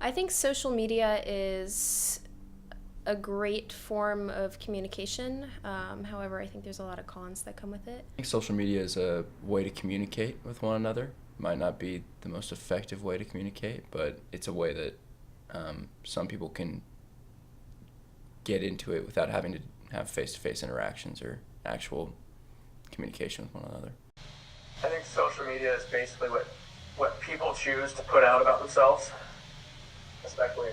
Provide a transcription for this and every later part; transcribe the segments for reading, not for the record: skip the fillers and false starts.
I think social media is a great form of communication. However, I think there's a lot of cons that come with it. I think social media is a way to communicate with one another. Might not be the most effective way to communicate, but it's a way that some people can get into it without having to have face-to-face interactions or actual communication with one another. I think social media is basically what people choose to put out about themselves, especially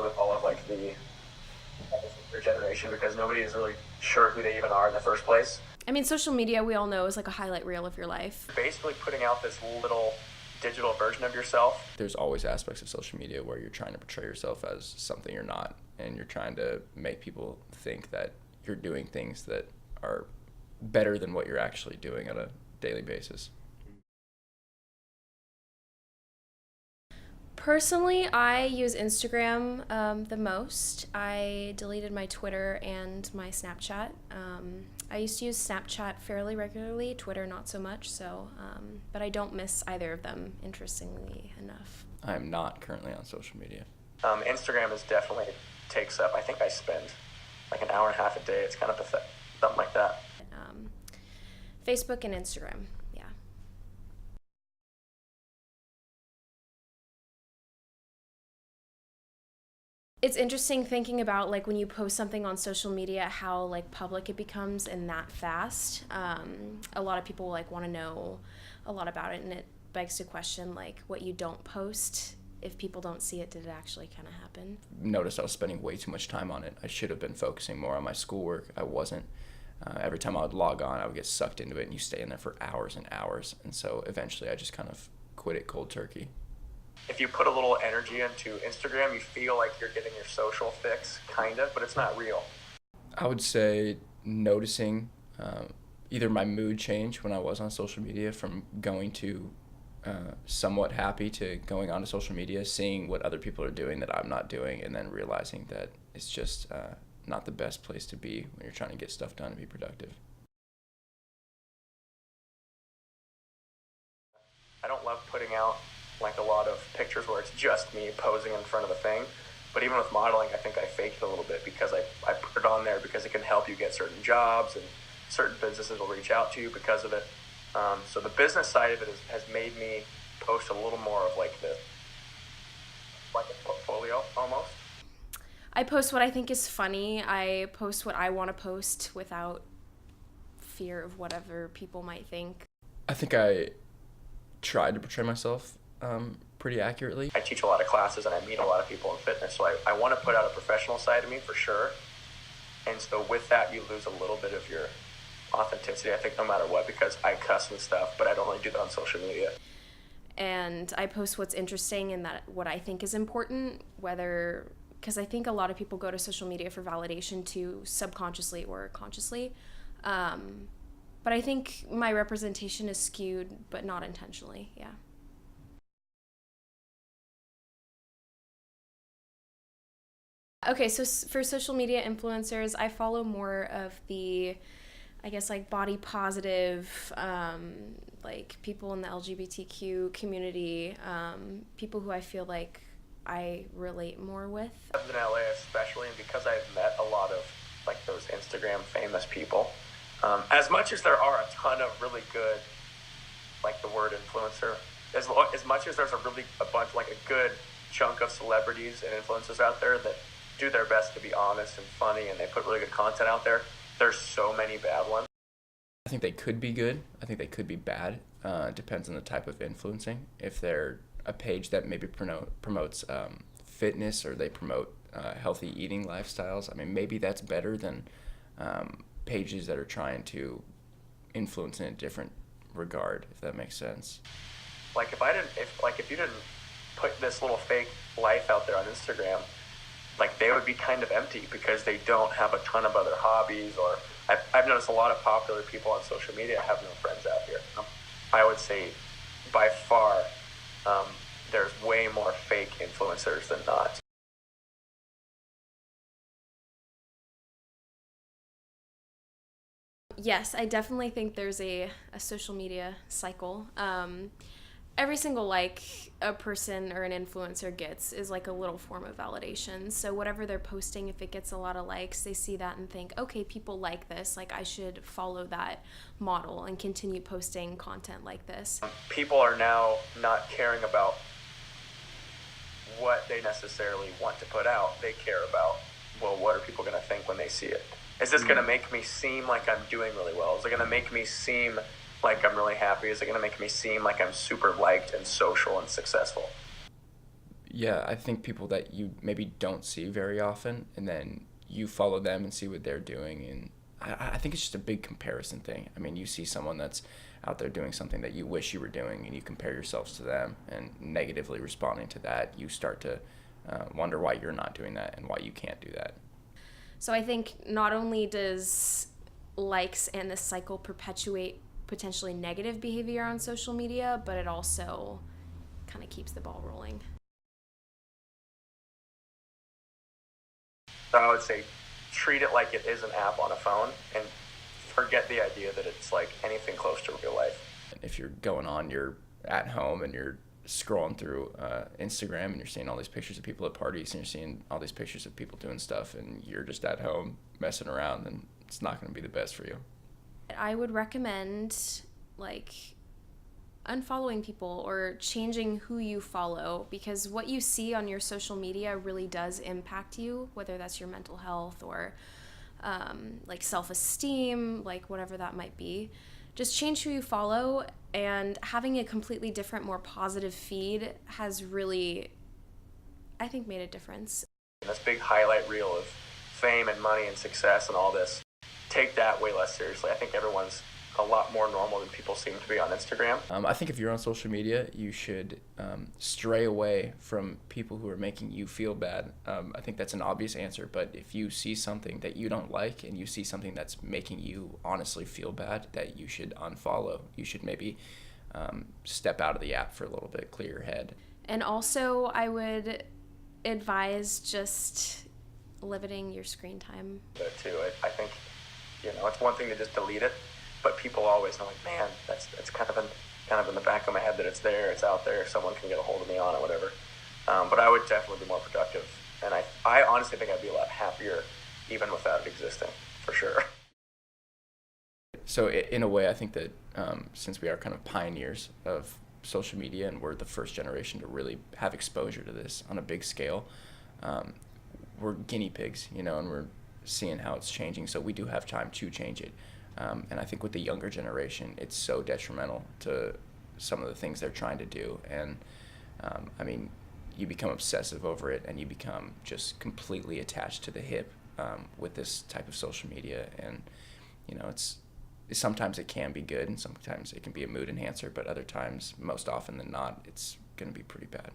with all of like the their generation, because nobody is really sure who they even are in the first place. I mean, social media, we all know, is like a highlight reel of your life. Basically putting out this little digital version of yourself. There's always aspects of social media where you're trying to portray yourself as something you're not, and you're trying to make people think that you're doing things that are better than what you're actually doing on a daily basis. Personally, I use Instagram the most. I deleted my Twitter and my Snapchat. I used to use Snapchat fairly regularly, Twitter not so much, but I don't miss either of them, interestingly enough. I am not currently on social media. Instagram is definitely takes up. I think I spend like an hour and a half a day. It's kind of pathetic, something like that. Facebook and Instagram, yeah. It's interesting thinking about like when you post something on social media, how like public it becomes and that fast. A lot of people like want to know a lot about it, and it begs to question like what you don't post. If people don't see it, did it actually kind of happen? Noticed I was spending way too much time on it. I should have been focusing more on my schoolwork. I wasn't. Every time I would log on, I would get sucked into it, and you stay in there for hours and hours. And so eventually I just kind of quit it cold turkey. If you put a little energy into Instagram, you feel like you're getting your social fix, kind of, but it's not real. I would say noticing either my mood change when I was on social media, from going to somewhat happy to going onto social media, seeing what other people are doing that I'm not doing, and then realizing that it's just not the best place to be when you're trying to get stuff done and be productive. I don't love putting out like a lot of pictures where it's just me posing in front of the thing. But even with modeling, I think I faked it a little bit because I put it on there because it can help you get certain jobs, and certain businesses will reach out to you because of it. So the business side of it has made me post a little more of like a portfolio almost. I post what I think is funny. I post what I want to post without fear of whatever people might think. I think I tried to portray myself pretty accurately. I teach a lot of classes and I meet a lot of people in fitness, so I want to put out a professional side of me for sure. And so with that, you lose a little bit of your authenticity, I think, no matter what, because I cuss and stuff, but I don't really do that on social media. And I post what's interesting and that what I think is important, because I think a lot of people go to social media for validation too, subconsciously or consciously. But I think my representation is skewed, but not intentionally, yeah. Okay, so for social media influencers, I follow more of the, I guess, like body positive, like people in the LGBTQ community, people who I feel like I relate more with. In LA especially, and because I've met a lot of like those Instagram famous people, as much as there are a ton of really good, like the word influencer, as much as there's a bunch, like a good chunk of celebrities and influencers out there that do their best to be honest and funny and they put really good content out there, there's so many bad ones. I think they could be good. I think they could be bad. Depends on the type of influencing. If they're a page that maybe promotes fitness, or they promote healthy eating lifestyles, I mean, maybe that's better than pages that are trying to influence in a different regard, if that makes sense. Like if you didn't put this little fake life out there on Instagram, like they would be kind of empty because they don't have a ton of other hobbies. Or I've noticed a lot of popular people on social media have no friends out here. I would say by far there's way more fake influencers than not. Yes, I definitely think there's a social media cycle. every single like a person or an influencer gets is like a little form of validation. So whatever they're posting, if it gets a lot of likes, they see that and think, okay, people like this, like I should follow that model and continue posting content like this. People are now not caring about what they necessarily want to put out. They care about, well, what are people going to think when they see it? Is this going to make me seem like I'm doing really well? Is it going to make me seem like I'm really happy? Is it going to make me seem like I'm super liked and social and successful? Yeah, I think people that you maybe don't see very often, and then you follow them and see what they're doing, and I think it's just a big comparison thing. I mean, you see someone that's out there doing something that you wish you were doing, and you compare yourselves to them, and negatively responding to that, you start to wonder why you're not doing that and why you can't do that. So I think not only does likes and this cycle perpetuate potentially negative behavior on social media, but it also kind of keeps the ball rolling. So I would say treat it like it is an app on a phone and forget the idea that it's like anything close to real life. If you're going on, you're at home and you're scrolling through Instagram and you're seeing all these pictures of people at parties and you're seeing all these pictures of people doing stuff and you're just at home messing around, then it's not going to be the best for you. I would recommend like unfollowing people or changing who you follow, because what you see on your social media really does impact you, whether that's your mental health or like self-esteem, like whatever that might be. Just change who you follow, and having a completely different, more positive feed has really, I think, made a difference. This big highlight reel of fame and money and success and all this, take that way less seriously. I think everyone's a lot more normal than people seem to be on Instagram. I think if you're on social media, you should stray away from people who are making you feel bad. I think that's an obvious answer, but if you see something that you don't like and you see something that's making you honestly feel bad, that you should unfollow. You should maybe step out of the app for a little bit, clear your head. And also, I would advise just limiting your screen time. But too, I think, it's one thing to just delete it, but people always know, like, man, that's kind of in the back of my head that it's there, it's out there, someone can get a hold of me on it, whatever. But I would definitely be more productive, and I honestly think I'd be a lot happier even without it existing, for sure. So in a way, I think that since we are kind of pioneers of social media and we're the first generation to really have exposure to this on a big scale, we're guinea pigs, and we're seeing how it's changing. So we do have time to change it. And I think with the younger generation, it's so detrimental to some of the things they're trying to do. And I mean, you become obsessive over it and you become just completely attached to the hip with this type of social media. And, sometimes it can be good and sometimes it can be a mood enhancer, but other times, most often than not, it's going to be pretty bad.